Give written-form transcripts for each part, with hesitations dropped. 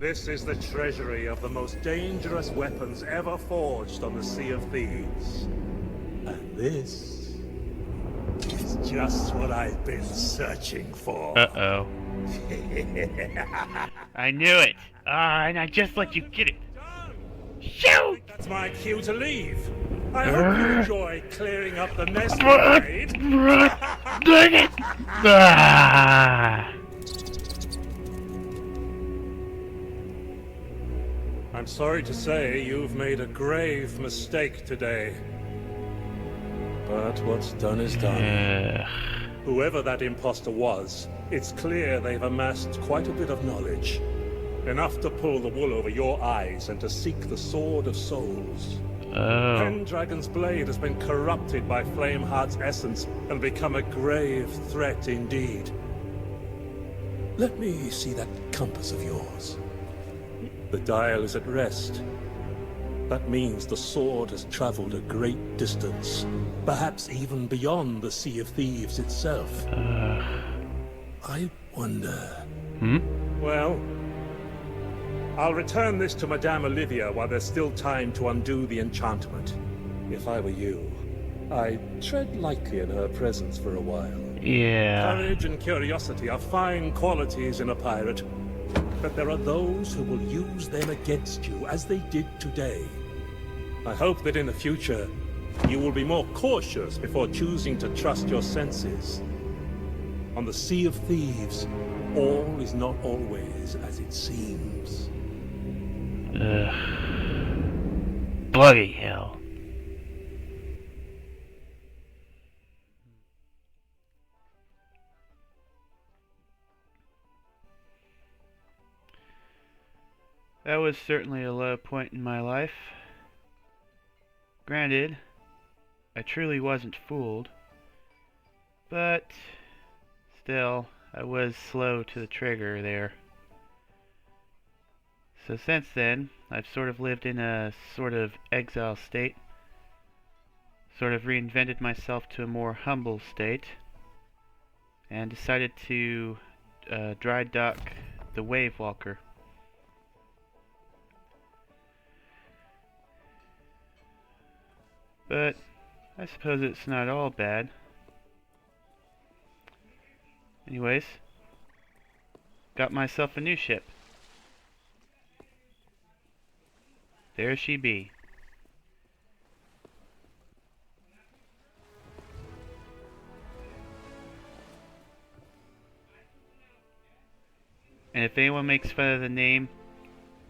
This is the treasury of the most dangerous weapons ever forged on the Sea of Thieves. And this is just what I've been searching for. Uh-oh. I knew it! And I just let you get it! Shoot! That's my cue to leave. I hope you enjoy clearing up the mess we made. Dang it! I'm sorry to say you've made a grave mistake today. But what's done is done. Whoever that imposter was, it's clear they've amassed quite a bit of knowledge. Enough to pull the wool over your eyes and to seek the Sword of Souls. Pendragon's blade has been corrupted by Flameheart's essence and become a grave threat indeed. Let me see that compass of yours. The dial is at rest. That means the sword has traveled a great distance, perhaps even beyond the Sea of Thieves itself. I wonder... Well, I'll return this to Madame Olivia while there's still time to undo the enchantment. If I were you, I'd tread lightly in her presence for a while. Yeah. Courage and curiosity are fine qualities in a pirate, but there are those who will use them against you, as they did today. I hope that in the future, you will be more cautious before choosing to trust your senses. On the Sea of Thieves, all is not always as it seems. Bloody hell. That was certainly a low point in my life. Granted, I truly wasn't fooled, but still, I was slow to the trigger there. So since then, I've sort of lived in a sort of exile state, sort of reinvented myself to a more humble state, and decided to dry dock the Wave Walker. But I suppose it's not all bad. Anyways, got myself a new ship. There she be. And if anyone makes fun of the name,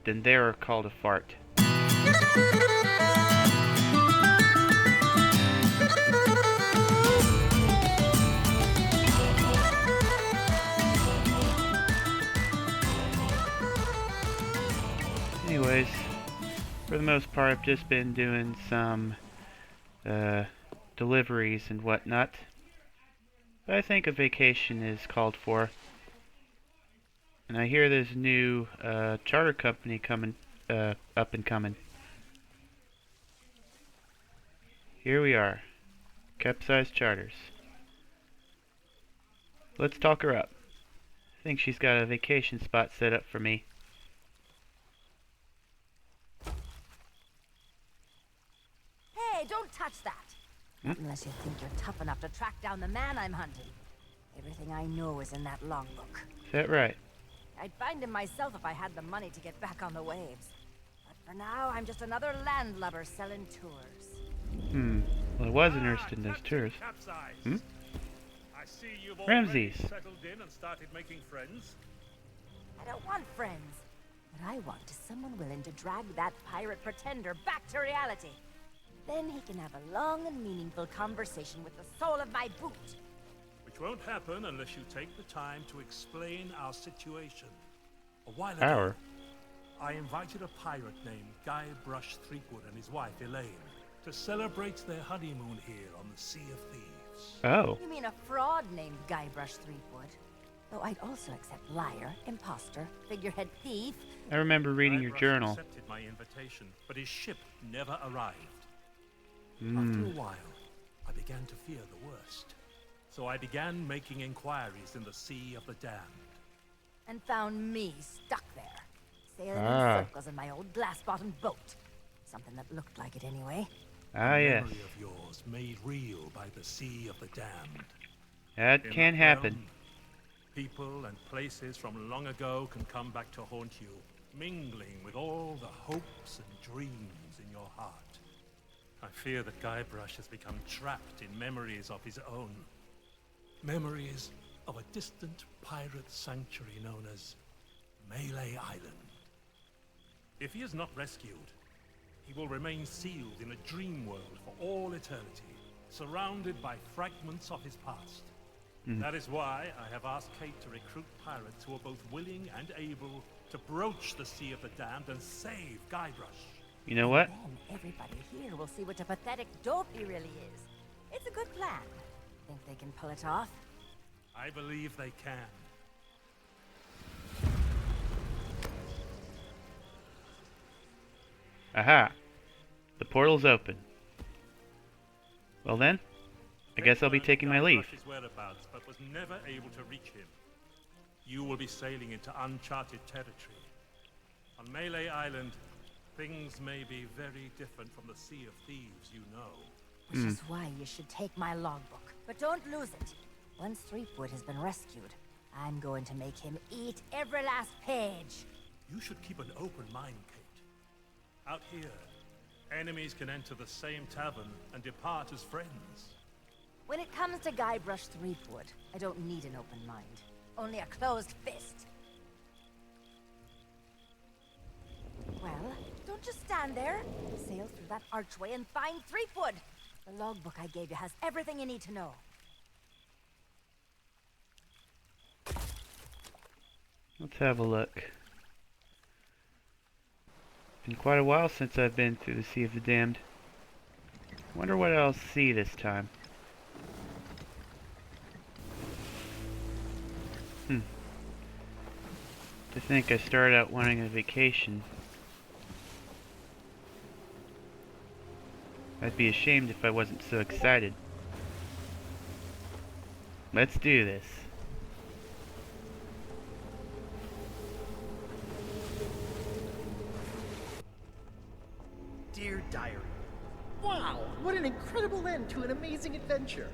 then they're called a fart. Anyways, for the most part, I've just been doing some deliveries and whatnot. But I think a vacation is called for. And I hear there's a new charter company coming, up and coming. Here we are, Capsize Charters. Let's talk her up. I think she's got a vacation spot set up for me. Hey, don't touch that! Not unless you think you're tough enough to track down the man I'm hunting. Everything I know is in that logbook. Is that right? I'd find him myself if I had the money to get back on the waves. But for now, I'm just another landlubber selling tours. Well, I was interested in those tours. I see you've Ramses. settled in and started making friends. I don't want friends. What I want is someone willing to drag that pirate pretender back to reality. Then he can have a long and meaningful conversation with the sole of my boot. Which won't happen unless you take the time to explain our situation. A while ago, I invited a pirate named Guybrush Threepwood and his wife Elaine to celebrate their honeymoon here on the Sea of Thieves. Oh. You mean a fraud named Guybrush Threepwood? Though I'd also accept liar, imposter, figurehead thief. I remember reading your Guybrush journal. accepted my invitation, but his ship never arrived. After a while, I began to fear the worst. So I began making inquiries in the Sea of the Damned. And found me stuck there. circles in my old glass-bottomed boat. Something that looked like it anyway. Ah, A yes. memory of yours made real by the Sea of the Damned. That In can that happen. realm, people and places from long ago can come back to haunt you, mingling with all the hopes and dreams in your heart. I fear that Guybrush has become trapped in memories of his own. Memories of a distant pirate sanctuary known as Melee Island. If he is not rescued, he will remain sealed in a dream world for all eternity, surrounded by fragments of his past. That is why I have asked Kate to recruit pirates who are both willing and able to broach the Sea of the Damned and save Guybrush. You know what? Then everybody here will see what a pathetic dope he really is. It's a good plan. Think they can pull it off? I believe they can. Aha! The portal's open. Well then, I guess I'll be taking my leave. Guybrush's whereabouts, but was never able to reach him. You will be sailing into uncharted territory. On Melee Island, things may be very different from the Sea of Thieves you know. Which is why you should take my logbook. But don't lose it. Once Threepwood has been rescued, I'm going to make him eat every last page. You should keep an open mind, Kate. Out here, enemies can enter the same tavern and depart as friends. When it comes to Guybrush Threepwood, I don't need an open mind. Only a closed fist. Well, don't just stand there. Sail through that archway and find Threepwood. The logbook I gave you has everything you need to know. Let's have a look. Been quite a while since I've been through the Sea of the Damned. Wonder what I'll see this time. To think I started out wanting a vacation. I'd be ashamed if I wasn't so excited. Let's do this. Dear Diary, wow, what an incredible end to an amazing adventure.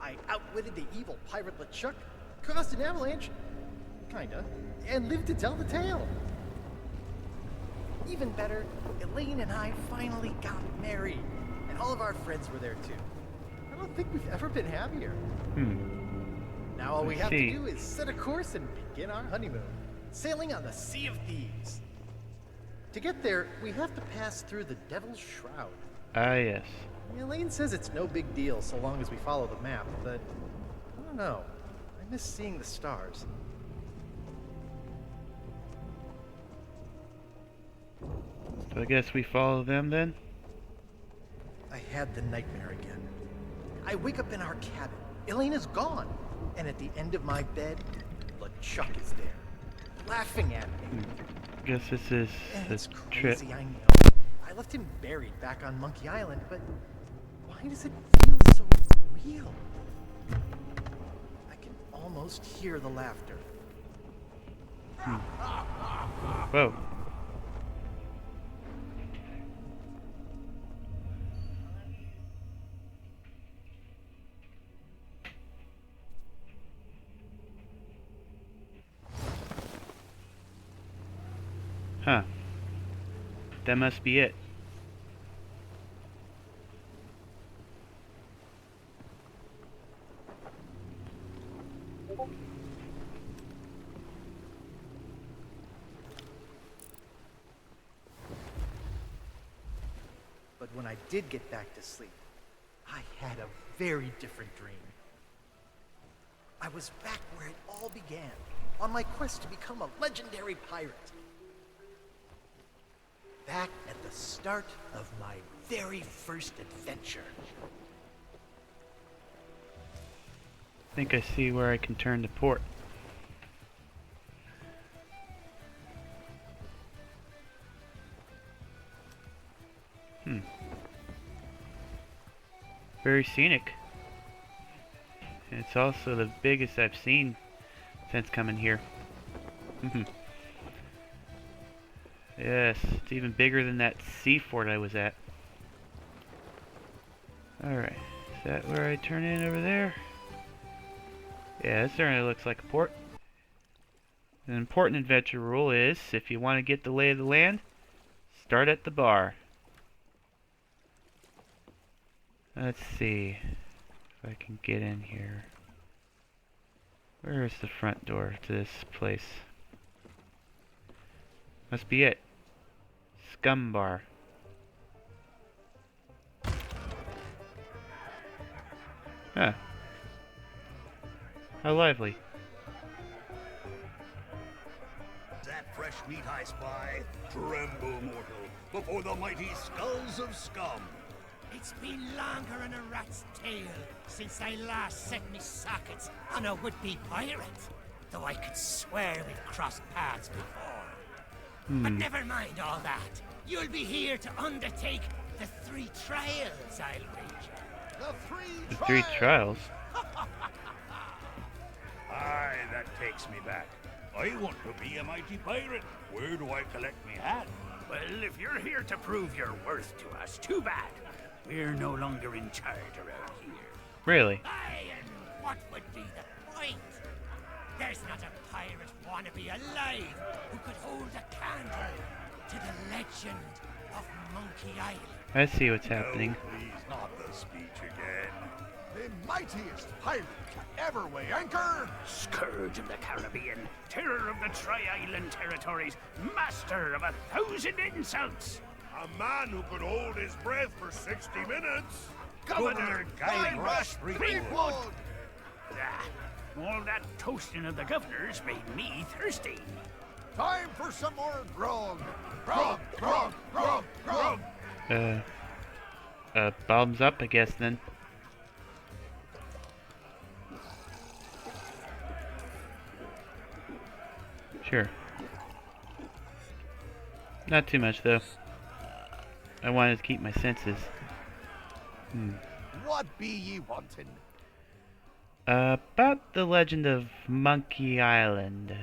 I outwitted the evil pirate LeChuck, caused an avalanche, kinda, and lived to tell the tale. Even better, Elaine and I finally got married, and all of our friends were there too. I don't think we've ever been happier. Now all we have to do is set a course and begin our honeymoon, sailing on the Sea of Thieves. To get there, we have to pass through the Devil's Shroud. Ah, yes. Elaine says it's no big deal so long as we follow the map, but I don't know. I miss seeing the stars. So I guess we follow them then? I had the nightmare again. I wake up in our cabin. Elaine is gone. And at the end of my bed, LeChuck is there, laughing at me. Guess this is It's the trip. crazy, I know. I left him buried back on Monkey Island, but why does it feel so real? I can almost hear the laughter. Whoa. Huh. That must be it. But when I did get back to sleep, I had a very different dream. I was back where it all began, on my quest to become a legendary pirate. Back at the start of my very first adventure. I think I see where I can turn to port. Very scenic. And it's also the biggest I've seen since coming here. Yes, it's even bigger than that sea fort I was at. Alright, is that where I turn in over there? Yeah, this certainly looks like a port. An important adventure rule is, if you want to get the lay of the land, start at the bar. Let's see if I can get in here. Where is the front door to this place? Must be it. Scum Bar. Huh. How lively. That fresh meat I spy, tremble, mortal, before the mighty skulls of scum. It's been longer than a rat's tail since I last set me sockets on a would-be pirate, though I could swear we've crossed paths before. But never mind all that. You'll be here to undertake the 3 trials, I'll wager. The 3 trials? Aye, that takes me back. I want to be a mighty pirate. Where do I collect me hat? Well, if you're here to prove your worth to us, too bad. We're no longer in charge around here. Really? Aye, and what would be the point? There's not a pirate wannabe alive who could hold a candle to the legend of Monkey Island. I see what's happening. No, please, not the speech again. The mightiest pirate to ever weigh anchor! Scourge of the Caribbean, terror of the Tri-Island territories, master of 1,000 insults. A man who could hold his breath for 60 minutes! Governor Guybrush Threepwood! Ah, all that toasting of the governors made me thirsty. Time for some more grog! Grog, grog, grog, grog! Bombs up, I guess, then. Sure. Not too much, though. I wanted to keep my senses. What be ye wanting? About the legend of Monkey Island.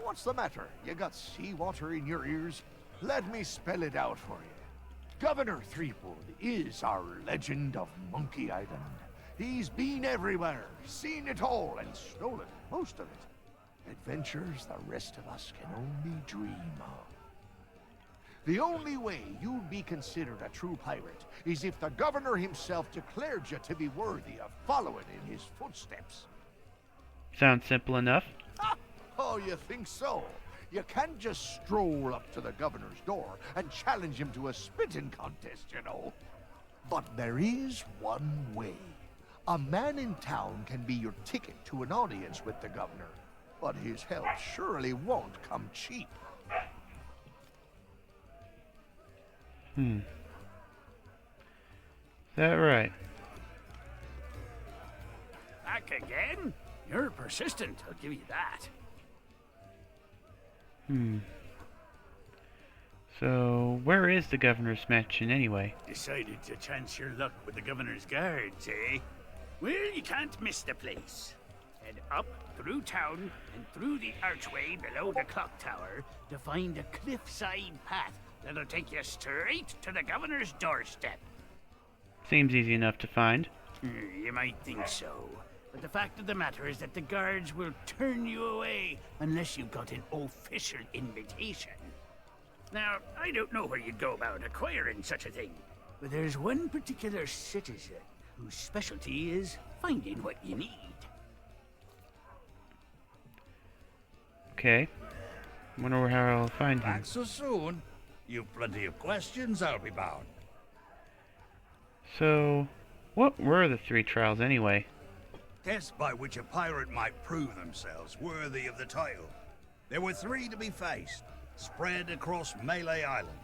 What's the matter? You got seawater in your ears? Let me spell it out for you. Governor Threepwood is our legend of Monkey Island. He's been everywhere, seen it all, and stolen most of it. Adventures the rest of us can only dream of. The only way you'd be considered a true pirate is if the governor himself declared you to be worthy of following in his footsteps. Sounds simple enough. Oh, you think so? You can't just stroll up to the governor's door and challenge him to a spitting contest, you know. But there is one way. A man in town can be your ticket to an audience with the governor, but his help surely won't come cheap. Is that right? Back again? You're persistent, I'll give you that. So, where is the governor's mansion anyway? Decided to chance your luck with the governor's guards, eh? Well, you can't miss the place. Head up, through town, and through the archway below the clock tower to find a cliffside path that'll take you straight to the governor's doorstep. Seems easy enough to find. You might think so, but the fact of the matter is that the guards will turn you away unless you've got an official invitation. Now, I don't know where you'd go about acquiring such a thing, but there's one particular citizen whose specialty is finding what you need. Okay. Wonder how I'll find him. Back so soon? You've plenty of questions, I'll be bound. So, what were the 3 trials anyway? Tests by which a pirate might prove themselves worthy of the title. There were 3 to be faced, spread across Malay Island.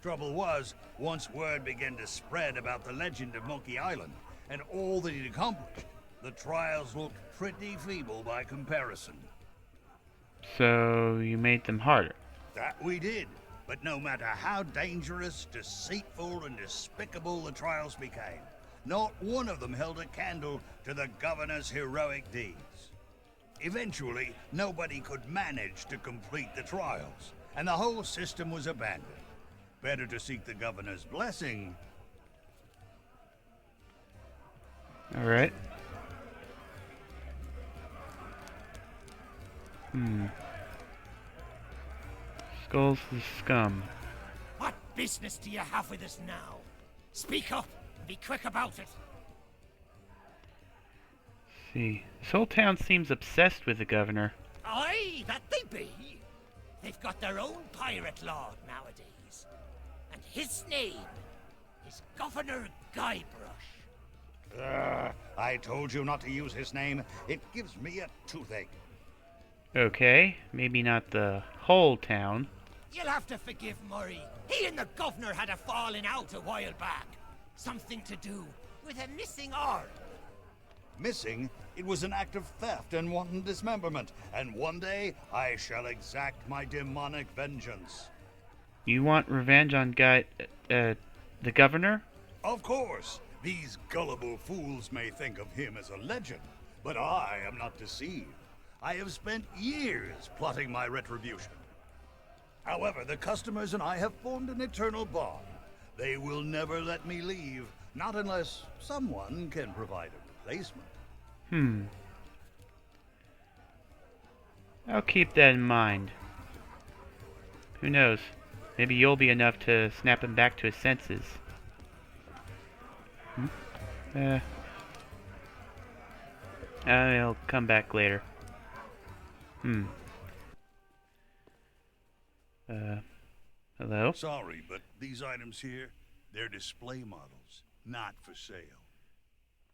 Trouble was, once word began to spread about the legend of Monkey Island and all that he'd accomplished, the trials looked pretty feeble by comparison. So, you made them harder. That we did, but no matter how dangerous, deceitful, and despicable the trials became, not one of them held a candle to the governor's heroic deeds. Eventually, nobody could manage to complete the trials, and the whole system was abandoned. Better to seek the governor's blessing. Alright. Skulls the scum. What business do you have with us now? Speak up and be quick about it. See. This whole town seems obsessed with the governor. Aye, that they be. They've got their own pirate lord nowadays. And his name is Governor Guybrush. I told you not to use his name. It gives me a toothache. Okay, maybe not the whole town. You'll have to forgive Murray. He and the governor had a falling out a while back. Something to do with a missing arm. Missing? It was an act of theft and wanton dismemberment, and one day I shall exact my demonic vengeance. You want revenge on the governor? Of course. These gullible fools may think of him as a legend, but I am not deceived. I have spent years plotting my retribution. However, the customers and I have formed an eternal bond. They will never let me leave, not unless someone can provide a replacement. I'll keep that in mind. Who knows? Maybe you'll be enough to snap him back to his senses. I'll come back later. Hello? Sorry, but these items here, they're display models, not for sale.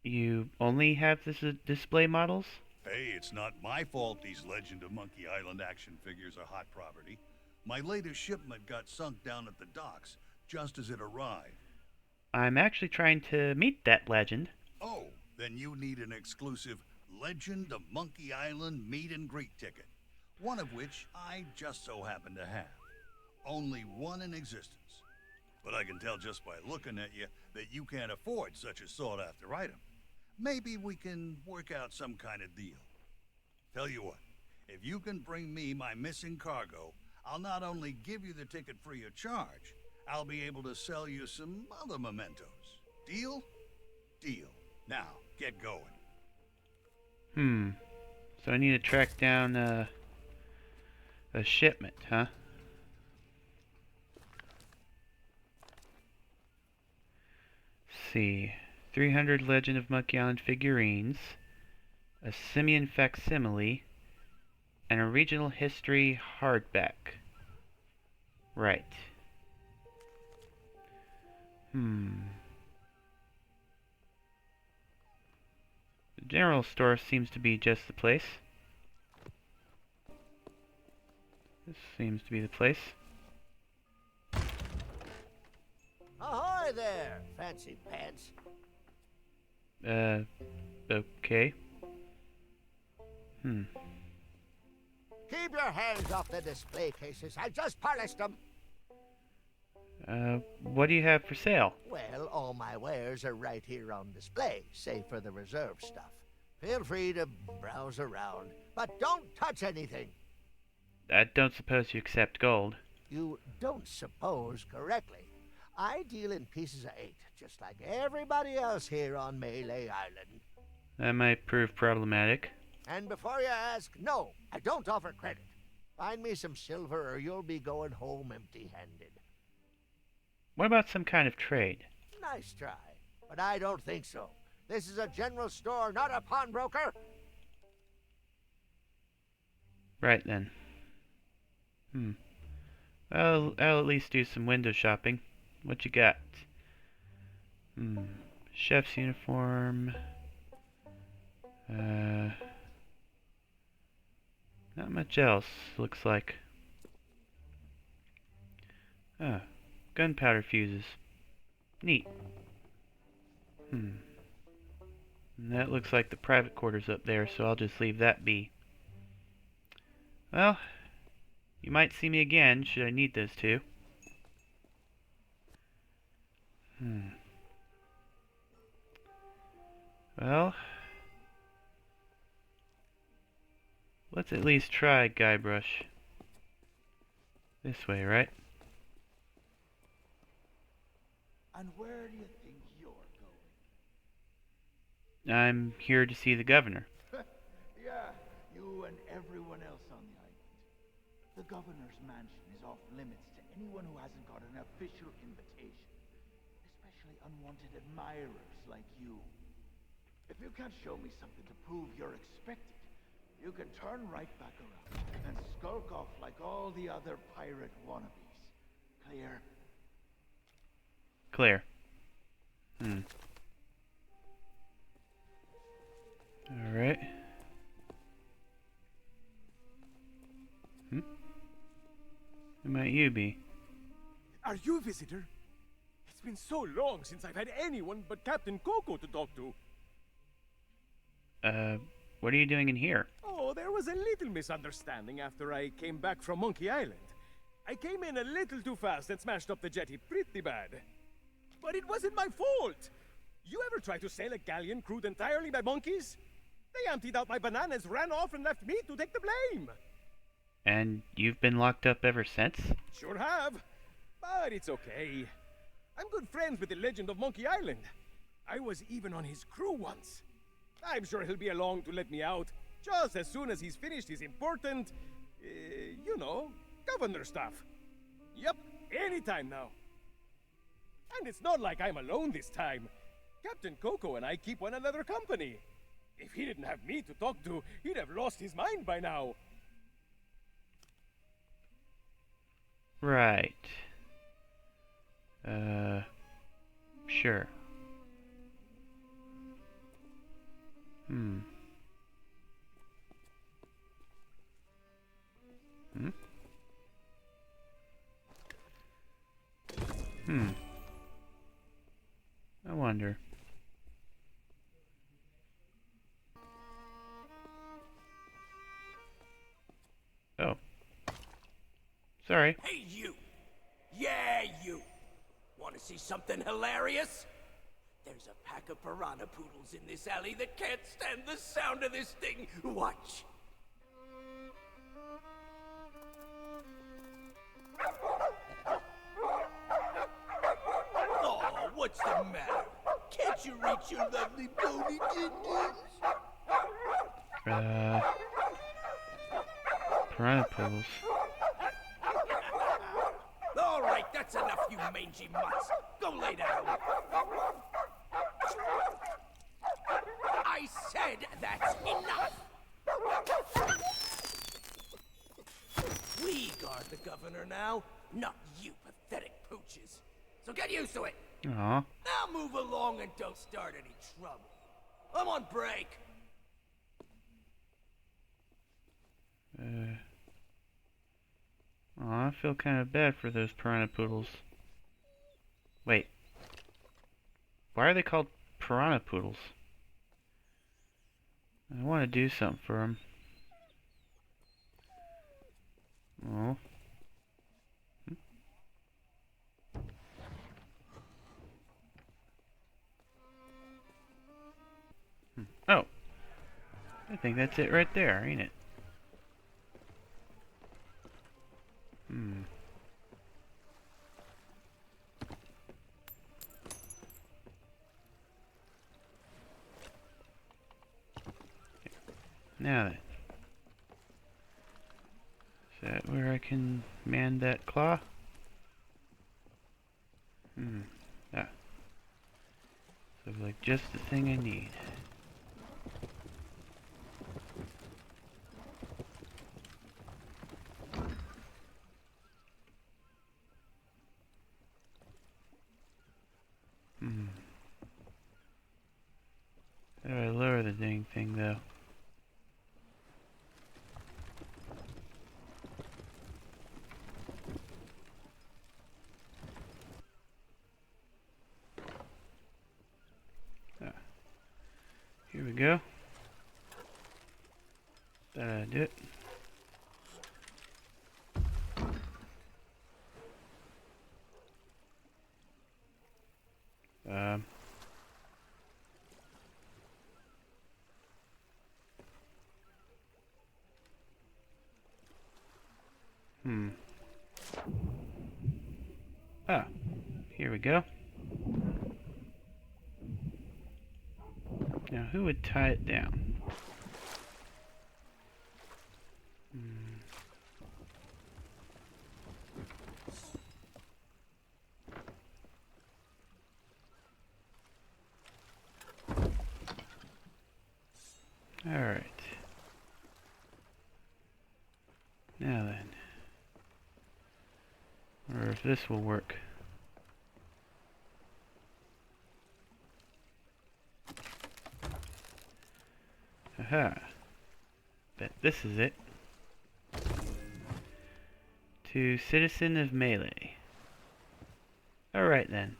You only have this display models? Hey, it's not my fault these Legend of Monkey Island action figures are hot property. My latest shipment got sunk down at the docks, just as it arrived. I'm actually trying to meet that legend. Oh, then you need an exclusive Legend of Monkey Island meet and greet ticket, one of which I just so happen to have. Only one in existence. But I can tell just by looking at you that you can't afford such a sought-after item. Maybe we can work out some kind of deal. Tell you what, if you can bring me my missing cargo, I'll not only give you the ticket free of charge, I'll be able to sell you some other mementos. Deal? Deal. Now, get going. So I need to track down a shipment, huh? Let's see. 300 Legend of Monkey Island figurines, a simian facsimile, and a regional history hardback. Right. The general store seems to be just the place. This seems to be the place. Ahoy there, fancy pants. Okay. Keep your hands off the display cases. I just polished them. What do you have for sale? Well, all my wares are right here on display, save for the reserve stuff. Feel free to browse around, but don't touch anything. I don't suppose you accept gold. You don't suppose correctly. I deal in pieces of 8, just like everybody else here on Melee Island. That might prove problematic. And before you ask, no, I don't offer credit. Find me some silver or you'll be going home empty-handed. What about some kind of trade? Nice try, but I don't think so. This is a general store, not a pawnbroker. Right then. I'll at least do some window shopping. What you got? Chef's uniform. Not much else, looks like. Gunpowder fuses. Neat. And that looks like the private quarters up there, so I'll just leave that be. Well, you might see me again, should I need those two. Well, let's at least try Guybrush. This way, right? And where do you think you're going? I'm here to see the governor. Yeah, you and everyone else on the island. The governor's mansion is off limits to anyone who hasn't got an official invitation, especially unwanted admirers like you. If you can't show me something to prove you're expected, you can turn right back around and skulk off like all the other pirate wannabes. Clear? Clear. Alright. Who might you be? Are you a visitor? It's been so long since I've had anyone but Captain Coco to talk to. What are you doing in here? Oh, there was a little misunderstanding after I came back from Monkey Island. I came in a little too fast and smashed up the jetty pretty bad. But it wasn't my fault! You ever try to sail a galleon crewed entirely by monkeys? They emptied out my bananas, ran off, and left me to take the blame! And you've been locked up ever since? Sure have. But it's okay. I'm good friends with the legend of Monkey Island. I was even on his crew once. I'm sure he'll be along to let me out, just as soon as he's finished his important, you know, governor stuff. Yep, anytime now. And it's not like I'm alone this time. Captain Coco and I keep one another company. If he didn't have me to talk to, he'd have lost his mind by now. Right. Sure. I wonder. Oh. Sorry. Hey, you! Yeah, you! Want to see something hilarious? There's a pack of piranha poodles in this alley that can't stand the sound of this thing. Watch. Oh, what's the matter? Can't you reach your lovely bony dindins? Piranha poodles. All right, that's enough, you mangy mutts. Go lay down. I said that's enough. We guard the governor now, not you pathetic pooches. So get used to it. Aw. Now move along and don't start any trouble. I'm on break. I feel kind of bad for those piranha poodles. Wait. Why are they called piranha poodles? I want to do something for them. Oh. Oh. I think that's it right there, ain't it? Now then. Is that where I can man that claw? Ah. Looks like just the thing I need. How do I lower the dang thing though? we go. Now, who would tie it down? Alright. Now then. Or if this will work. Aha. Bet this is it. To Citizen of Melee. Alright then.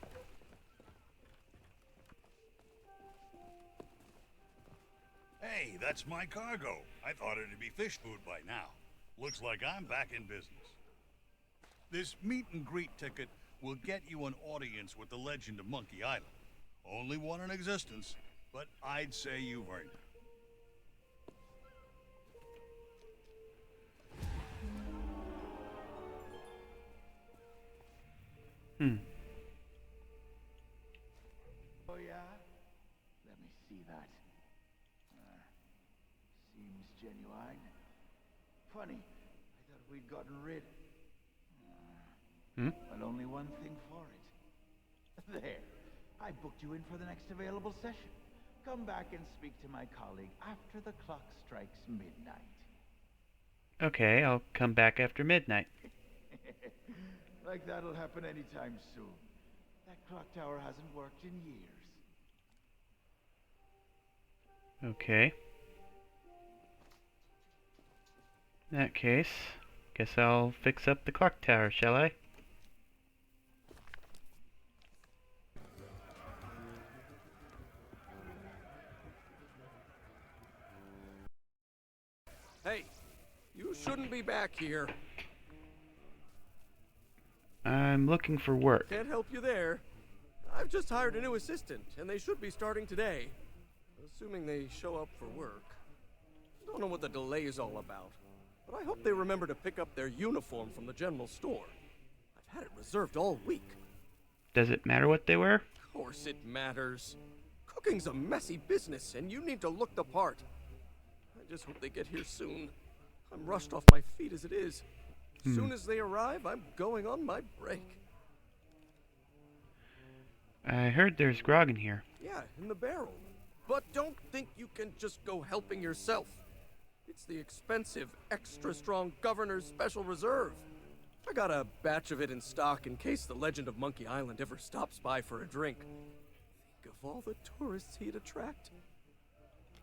Hey, that's my cargo. I thought it'd be fish food by now. Looks like I'm back in business. This meet and greet ticket will get you an audience with the legend of Monkey Island. Only one in existence, but I'd say you've earned it. Oh yeah? Let me see that. Seems genuine. Funny, I thought we'd gotten rid. But only one thing for it. There. I booked you in for the next available session. Come back and speak to my colleague after the clock strikes midnight. Okay, I'll come back after midnight. Like that'll happen anytime soon. That clock tower hasn't worked in years. Okay. In that case, guess I'll fix up the clock tower, shall I? Hey, you shouldn't be back here. I'm looking for work. Can't help you there. I've just hired a new assistant, and they should be starting today. Assuming they show up for work. Don't know what the delay is all about, but I hope they remember to pick up their uniform from the general store. I've had it reserved all week. Does it matter what they wear? Of course it matters. Cooking's a messy business, and you need to look the part. I just hope they get here soon. I'm rushed off my feet as it is. As soon as they arrive, I'm going on my break. I heard there's grog in here. Yeah, in the barrel. But don't think you can just go helping yourself. It's the expensive, extra strong Governor's Special Reserve. I got a batch of it in stock in case the legend of Monkey Island ever stops by for a drink. Think of all the tourists he'd attract.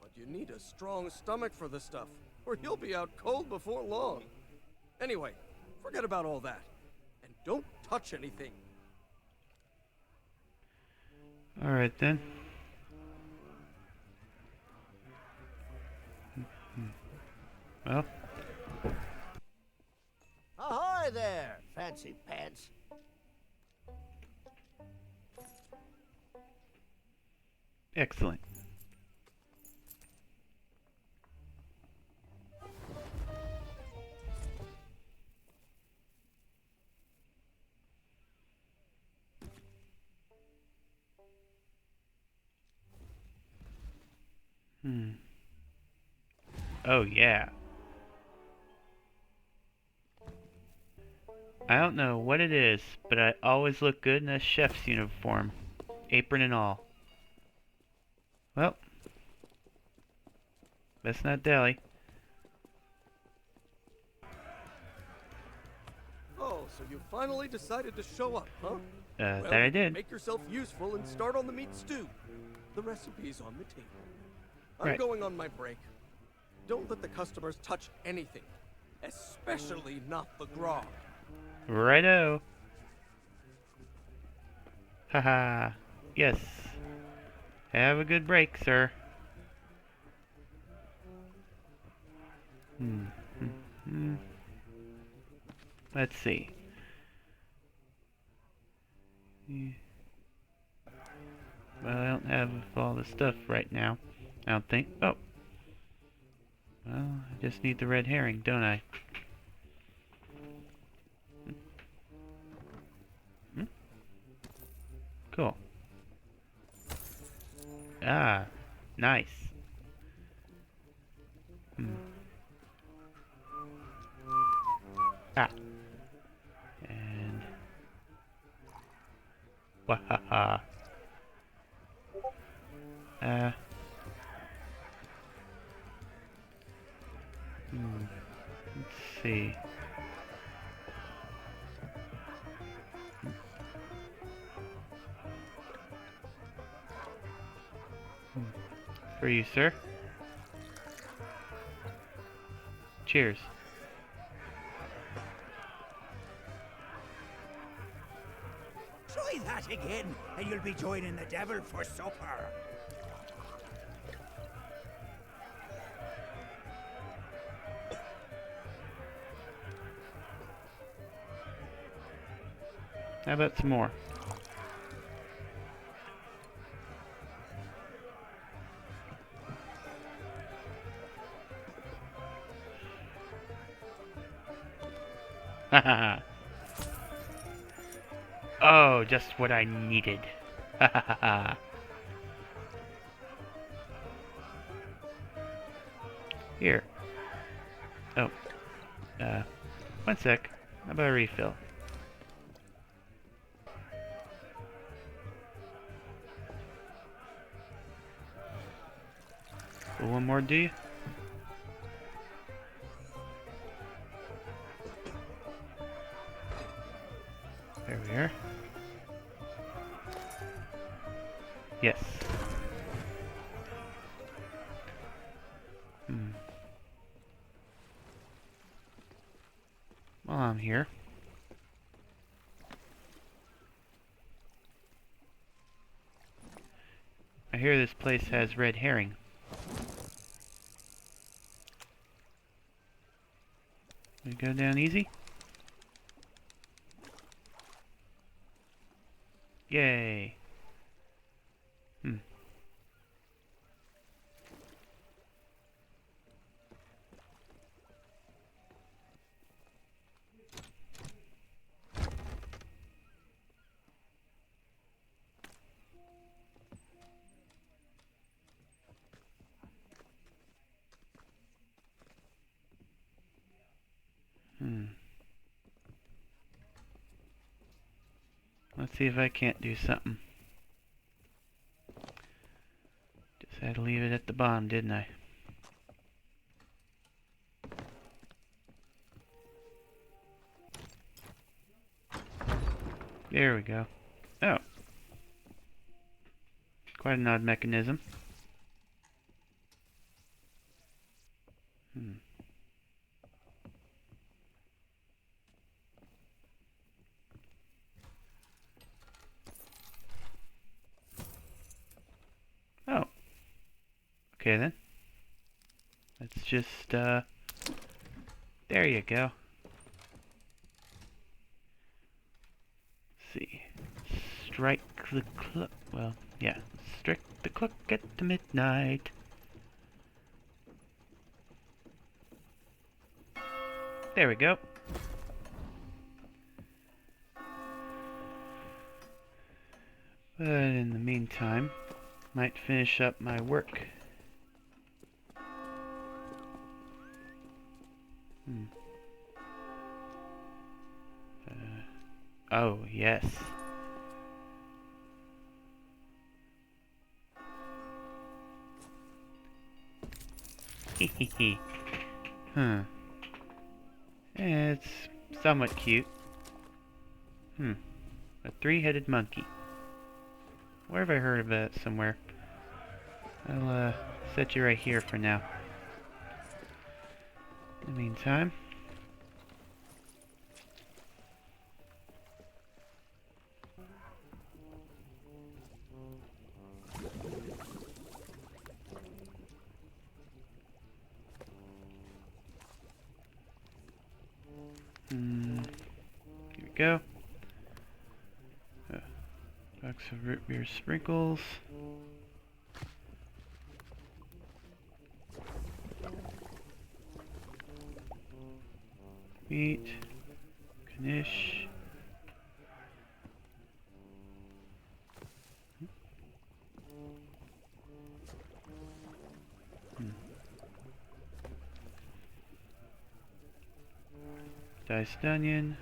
But you need a strong stomach for the stuff, or you'll be out cold before long. Anyway, forget about all that. And don't touch anything. Alright then. Well. Ahoy there, fancy pants. Excellent. Oh, yeah. I don't know what it is, but I always look good in a chef's uniform, apron and all. Well, best not dally. Oh, so you finally decided to show up, huh? That I did. Make yourself useful and start on the meat stew. The recipe's on the table. I'm Right. going on my break. Don't let the customers touch anything, especially not the grog. Righto. Haha. Yes. Have a good break, sir. Let's see. Well, I don't have all the stuff right now. I don't think. Oh. Well, I just need the red herring, don't I? Cool. Ah, nice. Ah. And... Wahaha. Let's see. For you, sir. Cheers. Try that again, and you'll be joining the devil for supper. How about some more? Haha. Oh, just what I needed. Hahaha. Here. Oh. One sec. How about a refill? Well, one more, do you? There we are. Yes. While I'm here. I hear this place has red herring. We go down easy? Yay. Let's see if I can't do something. Just had to leave it at the bottom, didn't I? There we go. Oh. Quite an odd mechanism. Oh. Okay then. Let's just, there you go. Let's see. Strike the clock. Well, yeah. Strike the clock at the midnight. There we go. But in the meantime, might finish up my work. Oh, yes. Hehehe. Huh. It's somewhat cute. A three-headed monkey. Where have I heard of that somewhere? I'll set you right here for now. In the meantime, here we go. Box of root beer sprinkles. Meat. Knish. Diced onion.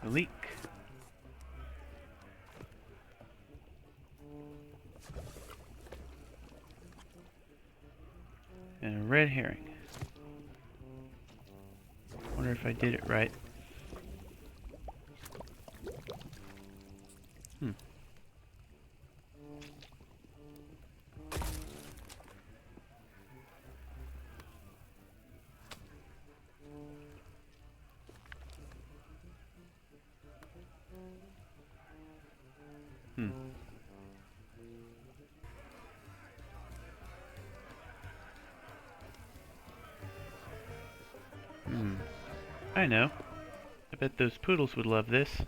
A leek. And a red herring. Wonder if I did it right. Hmm. Hmm. Hmm. I know. I bet those poodles would love this.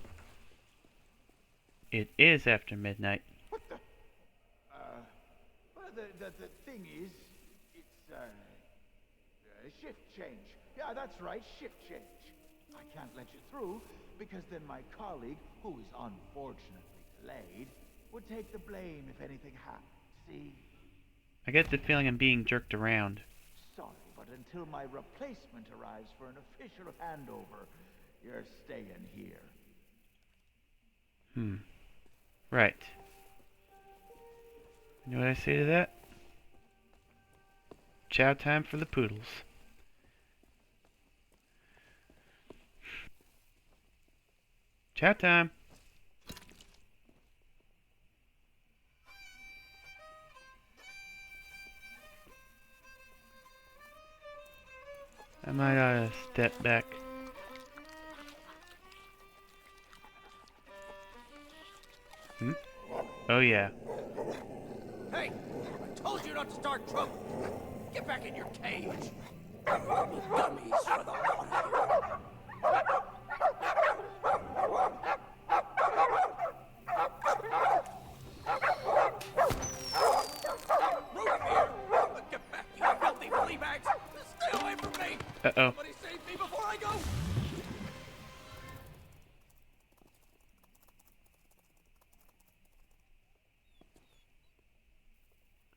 It is after midnight. What the? Well, the thing is, it's shift change. Yeah, that's right, shift change. I can't let you through because then my colleague, who is unfortunately delayed, would take the blame if anything happened. See? I get the feeling I'm being jerked around. Sorry, but until my replacement arrives for an official handover, you're staying here. Hmm. Right. You know what I say to that? Chow time for the poodles. Chow time. I might ought to step back. Hmm? Oh yeah. Hey! I told you not to start trouble! Get back in your cage! Dummies for the lot of you! Root beer! Get back, you filthy flea bags! Stay away from me! Uh-oh. Somebody save me before I go!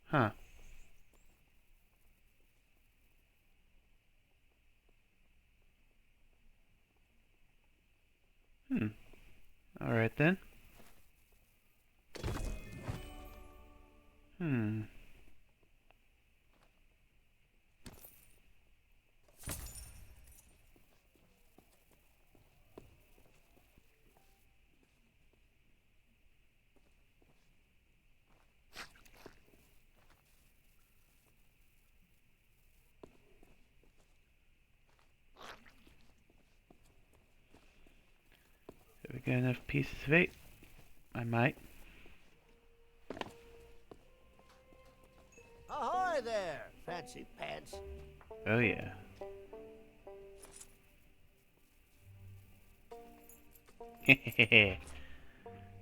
Huh. Hmm. Alright then. Hmm. Have we got enough pieces of 8? I might. Ahoy there, fancy pants. Oh yeah. Hehehe.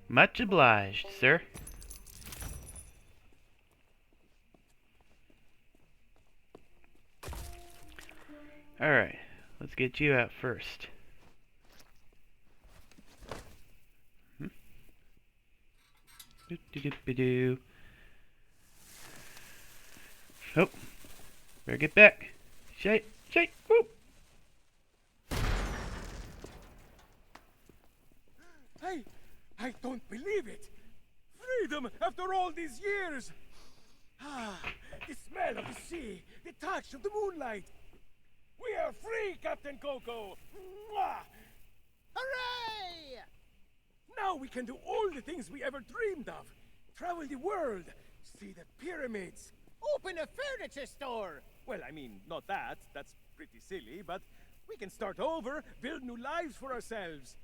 Much obliged, sir. Alright, let's get you out first. Doo-doo-doo-doo. Oh, better get back. Shite, whoop. I don't believe it! Freedom after all these years! Ah, the smell of the sea, the touch of the moonlight! We are free, Captain Coco! Mwah! Hooray! Now we can do all the things we ever dreamed of. Travel the world, see the pyramids. Open a furniture store! Well, I mean, not that. That's pretty silly, but we can start over, build new lives for ourselves.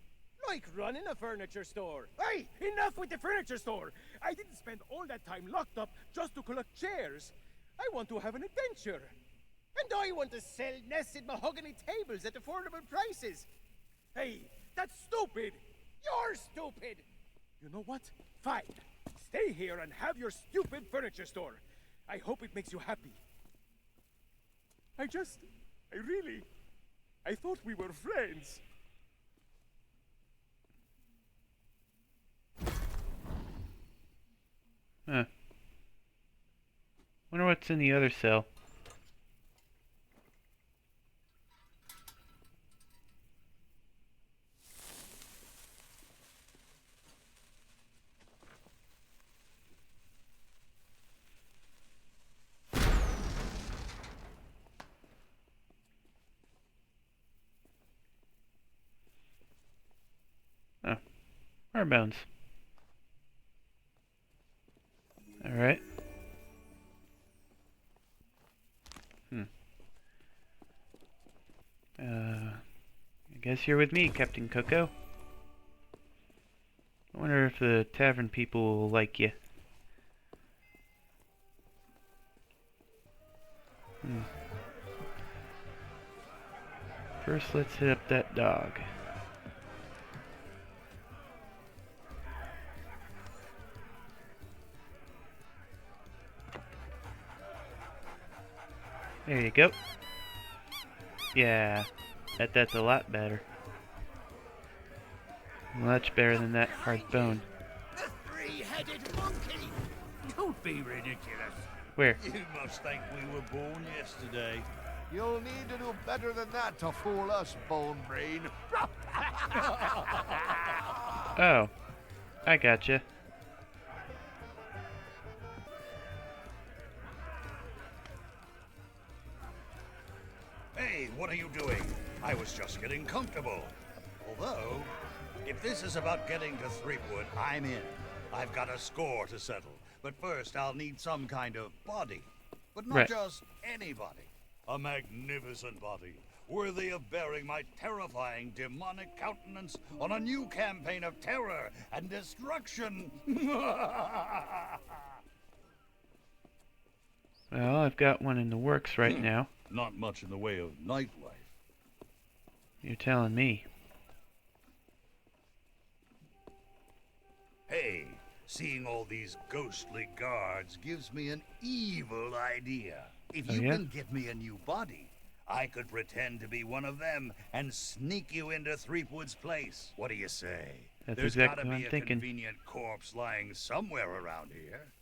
Like running a furniture store. Hey, enough with the furniture store! I didn't spend all that time locked up just to collect chairs. I want to have an adventure. And I want to sell nested mahogany tables at affordable prices. Hey, that's stupid! You're stupid! You know what? Fine. Stay here and have your stupid furniture store. I hope it makes you happy. I I thought we were friends. Huh. Wonder what's in the other cell. Oh, our bones. Alright. I guess you're with me, Captain Coco. I wonder if the tavern people will like you. First, let's hit up that dog. There you go. Yeah, that's a lot better. Much better than that hard bone. The three-headed monkey! Don't be ridiculous. Where? You must think we were born yesterday. You'll need to do better than that to fool us, Bone Brain. Oh, I gotcha. Hey, what are you doing? I was just getting comfortable. Although, if this is about getting to Threepwood, I'm in. I've got a score to settle. But first, I'll need some kind of body. But not just anybody. A magnificent body, worthy of bearing my terrifying demonic countenance on a new campaign of terror and destruction. Well, I've got one in the works right now. Not much in the way of nightlife. You're telling me. Hey, seeing all these ghostly guards gives me an evil idea. If you can get me a new body, I could pretend to be one of them and sneak you into Threepwood's place. What do you say? That's There's exactly gotta what be I'm a thinking. convenient corpse lying somewhere around here.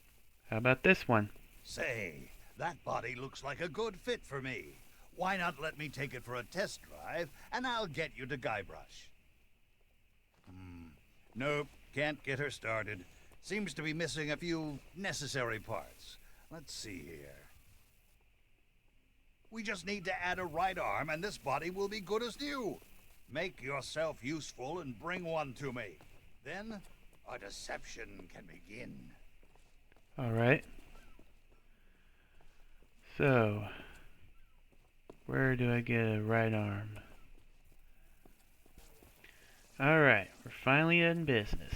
How about this one? Say, that body looks like a good fit for me. Why not let me take it for a test drive, and I'll get you to Guybrush. Nope, can't get her started. Seems to be missing a few necessary parts. Let's see here. We just need to add a right arm, and this body will be good as new. Make yourself useful and bring one to me. Then, our deception can begin. Alright. So, where do I get a right arm? Alright, we're finally in business.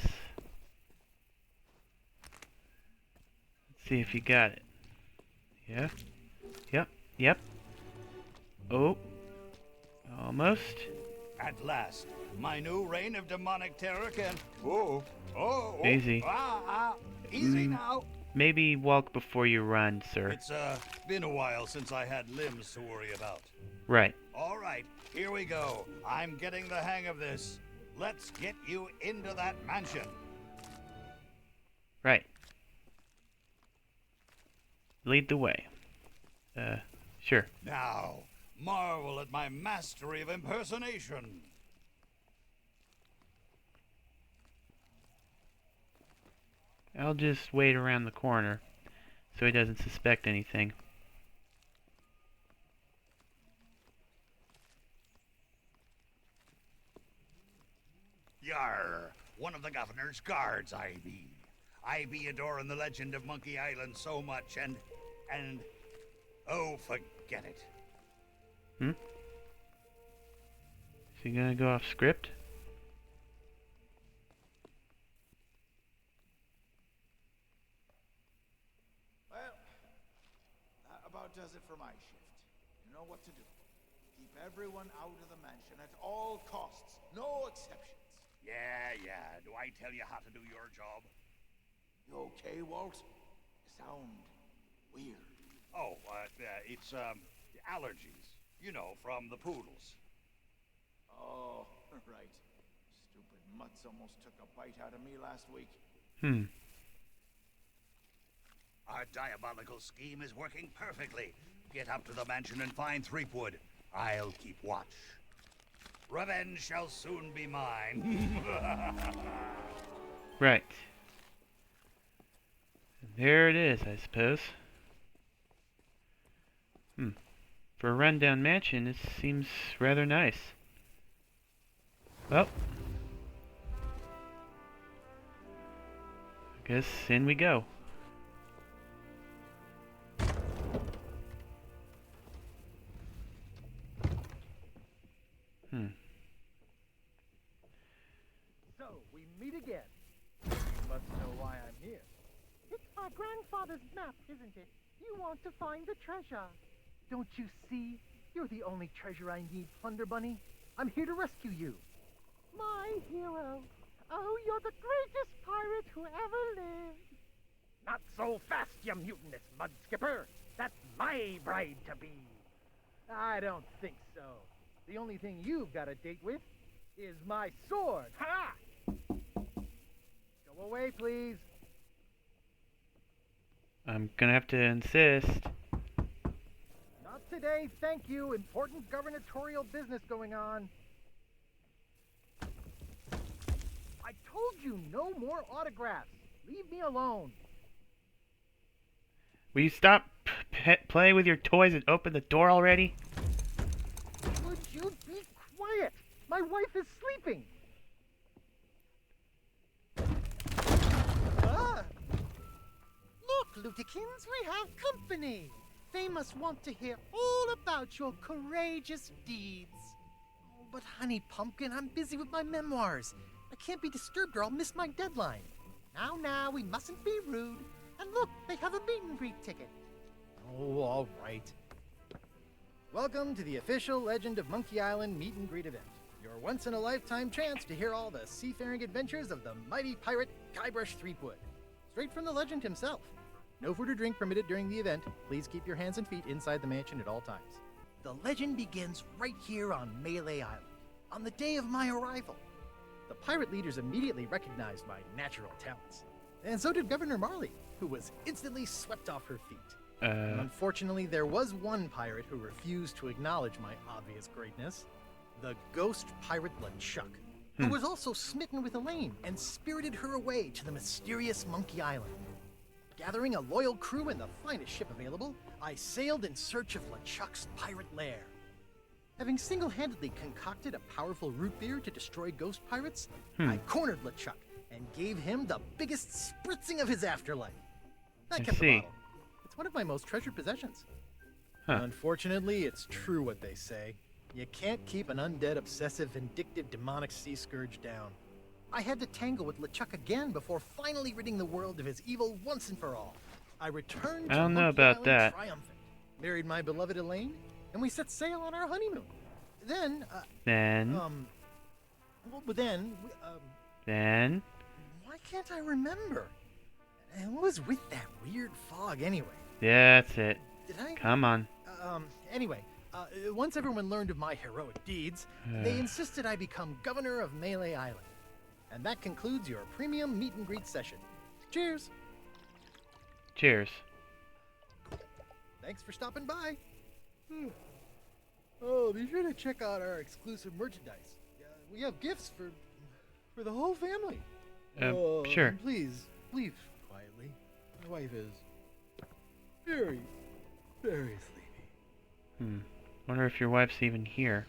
Let's see if you got it. Yeah? Yep. Oh. Almost. At last, my new reign of demonic terror can... Easy. Easy now. Maybe walk before you run, sir. It's, been a while since I had limbs to worry about. Right. All right, here we go. I'm getting the hang of this. Let's get you into that mansion. Right. Lead the way. Sure. Now, marvel at my mastery of impersonation. I'll just wait around the corner so he doesn't suspect anything. Yarr, one of the governor's guards, I be. I be adoring the legend of Monkey Island so much, and, oh, forget it. Is he gonna go off script? Well, that about does it for my shift. You know what to do. Keep everyone out of the mansion at all costs. No exceptions. Yeah. Do I tell you how to do your job? You okay, Walt? You sound weird. Oh, it's, allergies. You know, from the poodles. Oh, right. Stupid mutts almost took a bite out of me last week. Our diabolical scheme is working perfectly. Get up to the mansion and find Threepwood. I'll keep watch. Revenge shall soon be mine. Right. There it is, I suppose. For a rundown mansion, it seems rather nice. Well, I guess in we go. So, we meet again. You must know why I'm here. It's my grandfather's map, isn't it? You want to find the treasure. Don't you see? You're the only treasure I need, Plunder Bunny. I'm here to rescue you. My hero. Oh, you're the greatest pirate who ever lived. Not so fast, you mutinous mud skipper. That's my bride-to-be. I don't think so. The only thing you've got a date with is my sword. Ha! Go away, please. I'm gonna have to insist. Not today, thank you. Important gubernatorial business going on. I told you no more autographs. Leave me alone. Will you stop playing with your toys and open the door already? Would you be quiet? My wife is sleeping. Look, Lutikins, we have company. They must want to hear all about your courageous deeds. Oh, but honey pumpkin, I'm busy with my memoirs. I can't be disturbed or I'll miss my deadline. Now, we mustn't be rude. And look, they have a meet and greet ticket. Oh, all right. Welcome to the official Legend of Monkey Island meet and greet event. Your once-in-a-lifetime chance to hear all the seafaring adventures of the mighty pirate Guybrush Threepwood. Straight from the legend himself. No food or drink permitted during the event. Please keep your hands and feet inside the mansion at all times. The legend begins right here on Melee Island, on the day of my arrival. The pirate leaders immediately recognized my natural talents. And so did Governor Marley, who was instantly swept off her feet. Unfortunately, there was one pirate who refused to acknowledge my obvious greatness. The ghost pirate LeChuck, who was also smitten with Elaine and spirited her away to the mysterious Monkey Island. Gathering a loyal crew and the finest ship available, I sailed in search of LeChuck's pirate lair. Having single-handedly concocted a powerful root beer to destroy ghost pirates, I cornered LeChuck and gave him the biggest spritzing of his afterlife. I kept the bottle. It's one of my most treasured possessions. Unfortunately, it's true what they say. You can't keep an undead, obsessive, vindictive, demonic sea scourge down. I had to tangle with LeChuck again before finally ridding the world of his evil once and for all. I returned to Monkey Island triumphant, married my beloved Elaine, and we set sail on our honeymoon. Then, why can't I remember? And what was with that weird fog anyway? Yeah, that's it. Did I? Come on. Anyway, once everyone learned of my heroic deeds, they insisted I become governor of Melee Island. And that concludes your premium meet and greet session. Cheers. Cheers. Thanks for stopping by. Oh, be sure to check out our exclusive merchandise. We have gifts for the whole family. Sure. And please, leave quietly. My wife is very, very sleepy. Wonder if your wife's even here.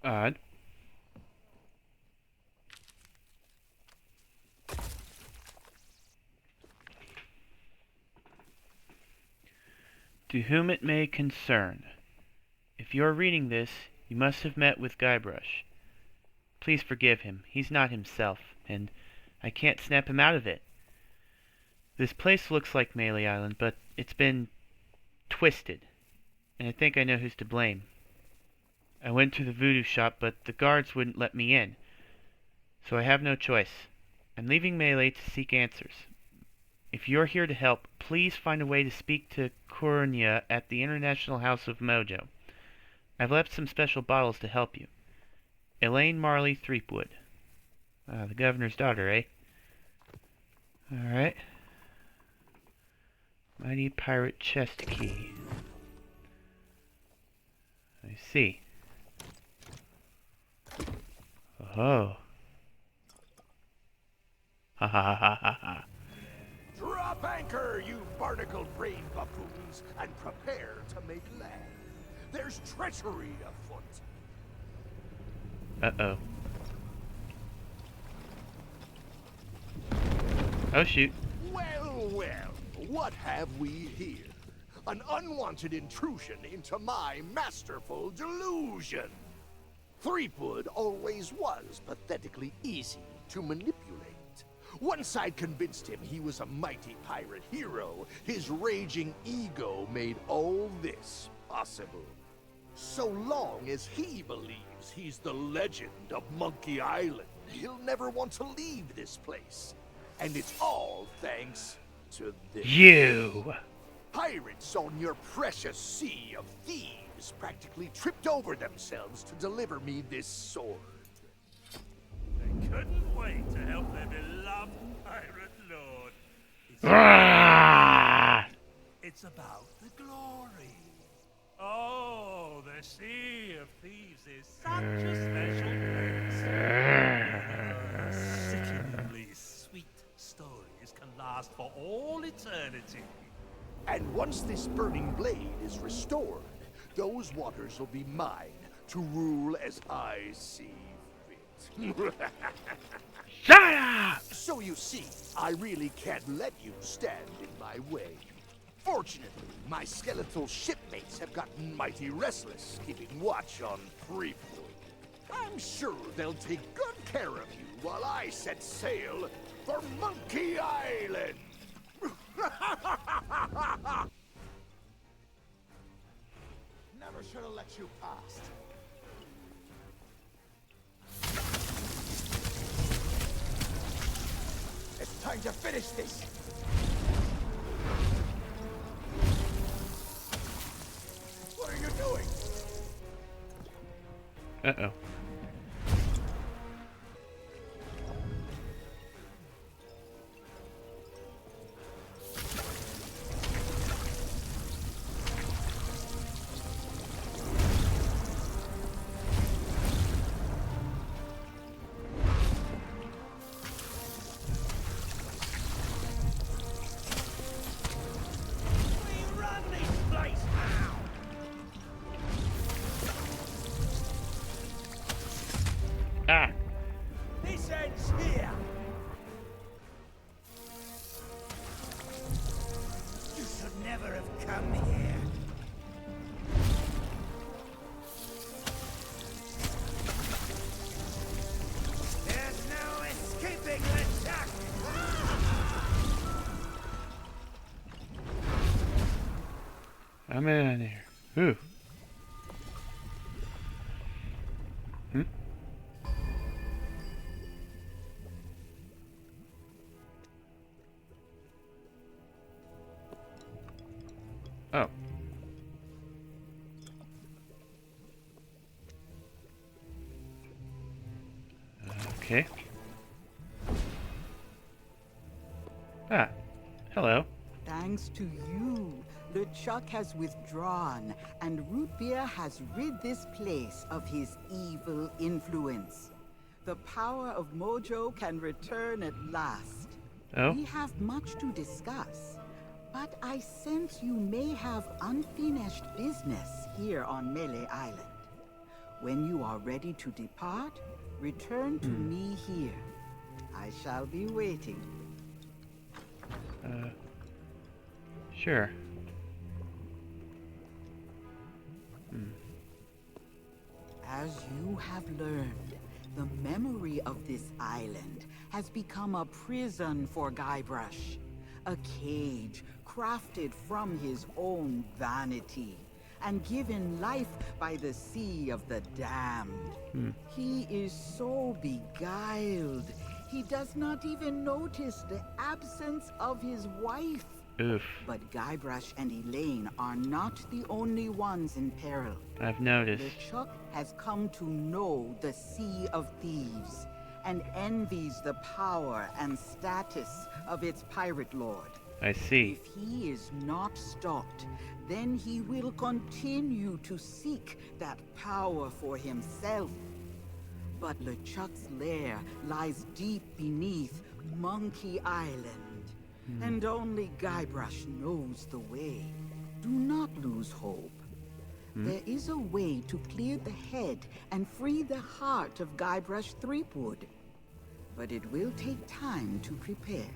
Odd. To whom it may concern, If you are reading this, you must have met with Guybrush. Please forgive him. He's not himself, and I can't snap him out of it. This place looks like Melee Island, but it's been twisted, and I think I know who's to blame. I went to the voodoo shop, but the guards wouldn't let me in, so I have no choice. I'm leaving Melee to seek answers. If you're here to help, please find a way to speak to Kurnia at the International House of Mojo. I've left some special bottles to help you. Elaine Marley Threepwood. The governor's daughter, eh? Alright. Mighty pirate chest key. I see. Oh. Ha ha ha ha ha. Drop anchor, you barnacled brave buffoons, and prepare to make land. There's treachery afoot. Uh-oh. Oh, shoot. Well, well, what have we here? An unwanted intrusion into my masterful delusion. Threepwood always was pathetically easy to manipulate. Once I'd convinced him he was a mighty pirate hero, his raging ego made all this possible. So long as he believes he's the legend of Monkey Island, he'll never want to leave this place. And it's all thanks to this. You! Pirates on your precious sea of thieves practically tripped over themselves to deliver me this sword. They couldn't wait to help their beloved pirate lord. It's about the glory. Oh, the Sea of Thieves is such a special place. Sickeningly sweet stories can last for all eternity. And once this burning blade is restored, those waters will be mine to rule as I see fit. Shut up! So you see, I really can't let you stand in my way. Fortunately, my skeletal shipmates have gotten mighty restless, keeping watch on Threepwood. I'm sure they'll take good care of you while I set sail for Monkey Island. Never should have let you past. It's time to finish this. What are you doing? Uh-oh. Ah! This ends here. You should never have come here. There's no escaping the attack. I'm in here. Ooh. Oh. Okay. Ah. Hello. Thanks to you, LeChuck has withdrawn, and Root Beer has rid this place of his evil influence. The power of Mojo can return at last. Oh? We have much to discuss, but I sense you may have unfinished business here on Melee Island. When you are ready to depart, return to me here. I shall be waiting. Sure. As you have learned, the memory of this island has become a prison for Guybrush. A cage crafted from his own vanity and given life by the sea of the damned. He is so beguiled, he does not even notice the absence of his wife. Oof. But Guybrush and Elaine are not the only ones in peril. I've noticed. LeChuck has come to know the Sea of Thieves and envies the power and status of its pirate lord. I see. If he is not stopped, then he will continue to seek that power for himself. But LeChuck's lair lies deep beneath Monkey Island. And only Guybrush knows the way. Do not lose hope. There is a way to clear the head and free the heart of Guybrush Threepwood. But it will take time to prepare.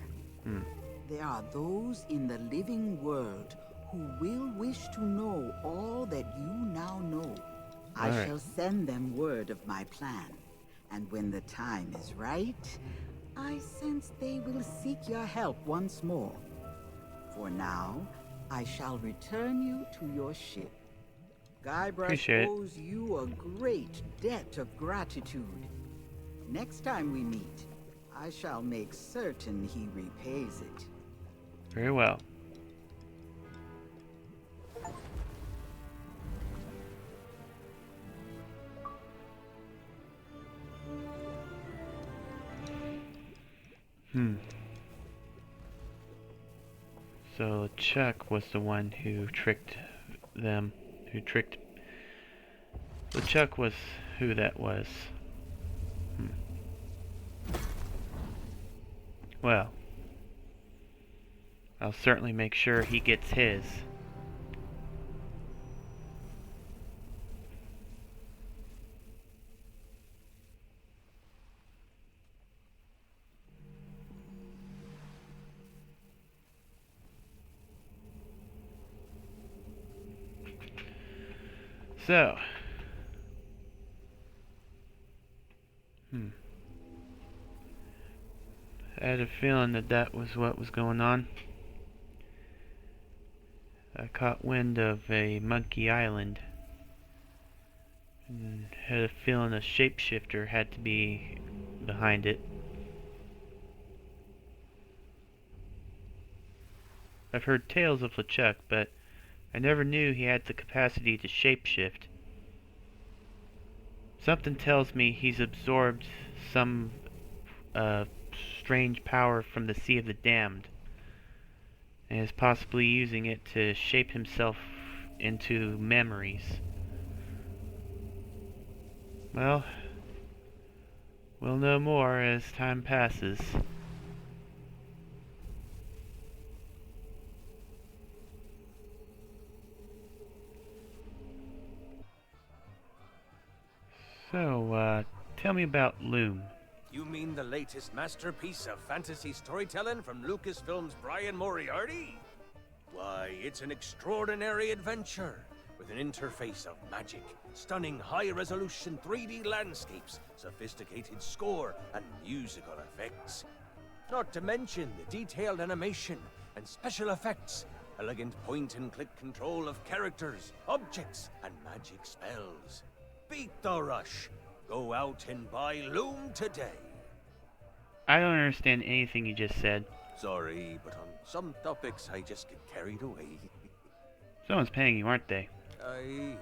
There are those in the living world who will wish to know all that you now know. I shall send them word of my plan. And when the time is right, I sense they will seek your help once more. For now, I shall return you to your ship. Guybrush owes you a great debt of gratitude. Next time we meet, I shall make certain he repays it. Very well. So Chuck was the one who tricked them. Chuck was who that was. Well, I'll certainly make sure he gets his. So, I had a feeling that that was what was going on. I caught wind of a Monkey Island and had a feeling a shapeshifter had to be behind it. I've heard tales of LeChuck, but I never knew he had the capacity to shapeshift. Something tells me he's absorbed some strange power from the Sea of the Damned, and is possibly using it to shape himself into memories. Well, we'll know more as time passes. So, tell me about Loom. You mean the latest masterpiece of fantasy storytelling from Lucasfilm's Brian Moriarty? Why, it's an extraordinary adventure with an interface of magic, stunning high-resolution 3D landscapes, sophisticated score, and musical effects. Not to mention the detailed animation and special effects, elegant point-and-click control of characters, objects, and magic spells. Beat the rush. Go out and buy Loom today. I don't understand anything you just said. Sorry, but on some topics I just get carried away. Someone's paying you, aren't they? I...